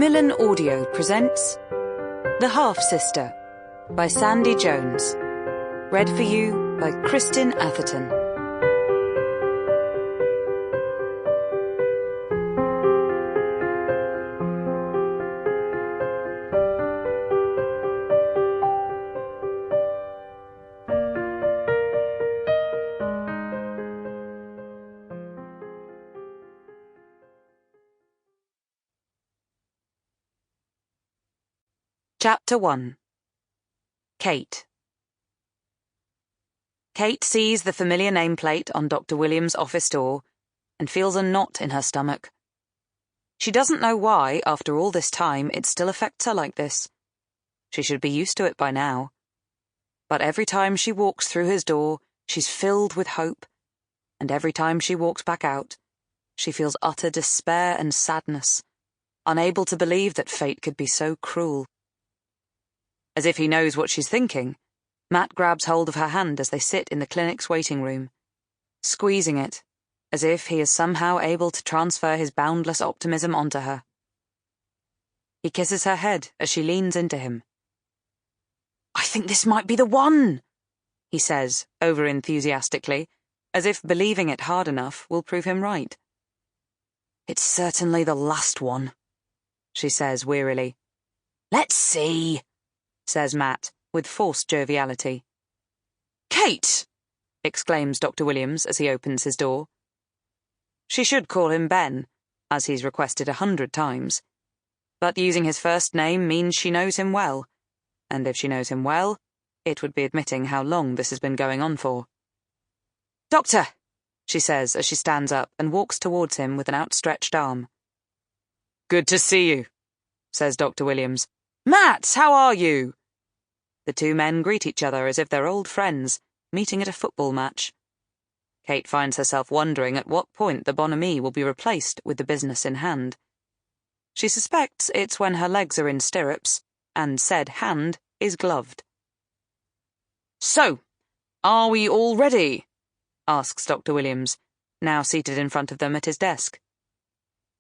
Macmillan Audio presents The Half-Sister by Sandie Jones. Read for you by Kristin Atherton. Chapter 1. Kate. Kate sees the familiar nameplate on Dr. Williams' office door and feels a knot in her stomach. She doesn't know why, after all this time, it still affects her like this. She should be used to it by now. But every time she walks through his door, she's filled with hope, and every time she walks back out, she feels utter despair and sadness, unable to believe that fate could be so cruel. As if he knows what she's thinking, Matt grabs hold of her hand as they sit in the clinic's waiting room, squeezing it, as if he is somehow able to transfer his boundless optimism onto her. He kisses her head as she leans into him. "I think this might be the one," he says, over-enthusiastically, as if believing it hard enough will prove him right. "It's certainly the last one," she says wearily. "Let's see," says Matt, with forced joviality. "Kate!" exclaims Dr. Williams as he opens his door. She should call him Ben, as he's requested 100 times. But using his first name means she knows him well, and if she knows him well, it would be admitting how long this has been going on for. "Doctor!" she says as she stands up and walks towards him with an outstretched arm. "Good to see you," says Dr. Williams. "Matt, how are you?" The two men greet each other as if they're old friends, meeting at a football match. Kate finds herself wondering at what point the bonhomie will be replaced with the business in hand. She suspects it's when her legs are in stirrups, and said hand is gloved. "So, are we all ready?" asks Dr. Williams, now seated in front of them at his desk.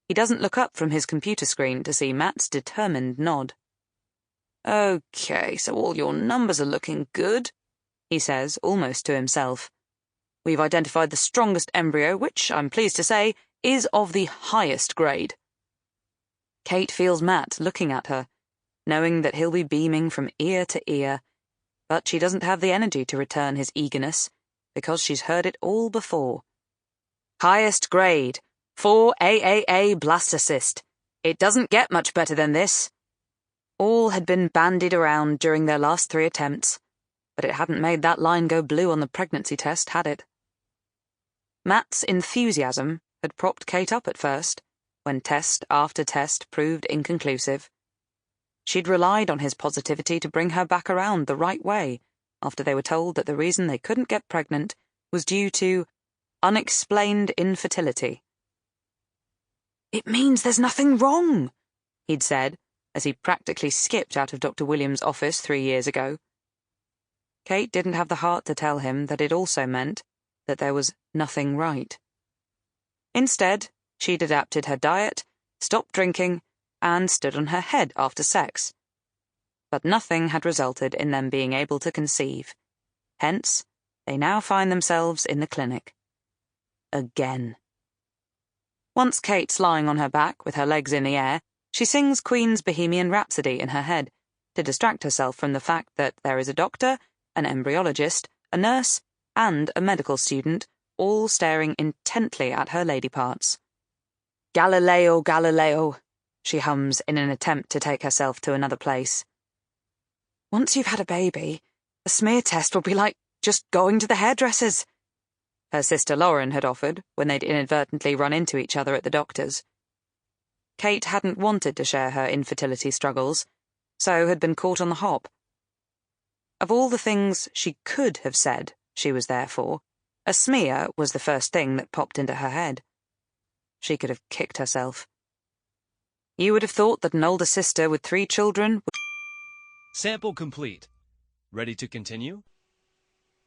He doesn't look up from his computer screen to see Matt's determined nod. "Okay, so all your numbers are looking good," he says, almost to himself. "We've identified the strongest embryo, which, I'm pleased to say, is of the highest grade." Kate feels Matt looking at her, knowing that he'll be beaming from ear to ear, but she doesn't have the energy to return his eagerness, because she's heard it all before. Highest grade, 4 AAA blastocyst. It doesn't get much better than this. All had been bandied around during their last 3 attempts, but it hadn't made that line go blue on the pregnancy test, had it? Matt's enthusiasm had propped Kate up at first, when test after test proved inconclusive. She'd relied on his positivity to bring her back around the right way, after they were told that the reason they couldn't get pregnant was due to unexplained infertility. "It means there's nothing wrong," he'd said, as he practically skipped out of Dr. Williams' office 3 years ago. Kate didn't have the heart to tell him that it also meant that there was nothing right. Instead, she'd adapted her diet, stopped drinking, and stood on her head after sex. But nothing had resulted in them being able to conceive. Hence, they now find themselves in the clinic. Again. Once Kate's lying on her back with her legs in the air, she sings Queen's Bohemian Rhapsody in her head, to distract herself from the fact that there is a doctor, an embryologist, a nurse, and a medical student, all staring intently at her lady parts. "Galileo, Galileo," she hums in an attempt to take herself to another place. "Once you've had a baby, a smear test will be like just going to the hairdresser's," her sister Lauren had offered when they'd inadvertently run into each other at the doctor's. Kate hadn't wanted to share her infertility struggles, so had been caught on the hop. Of all the things she could have said she was there for, a smear was the first thing that popped into her head. She could have kicked herself. You would have thought that an older sister with 3 children would... Sample complete. Ready to continue?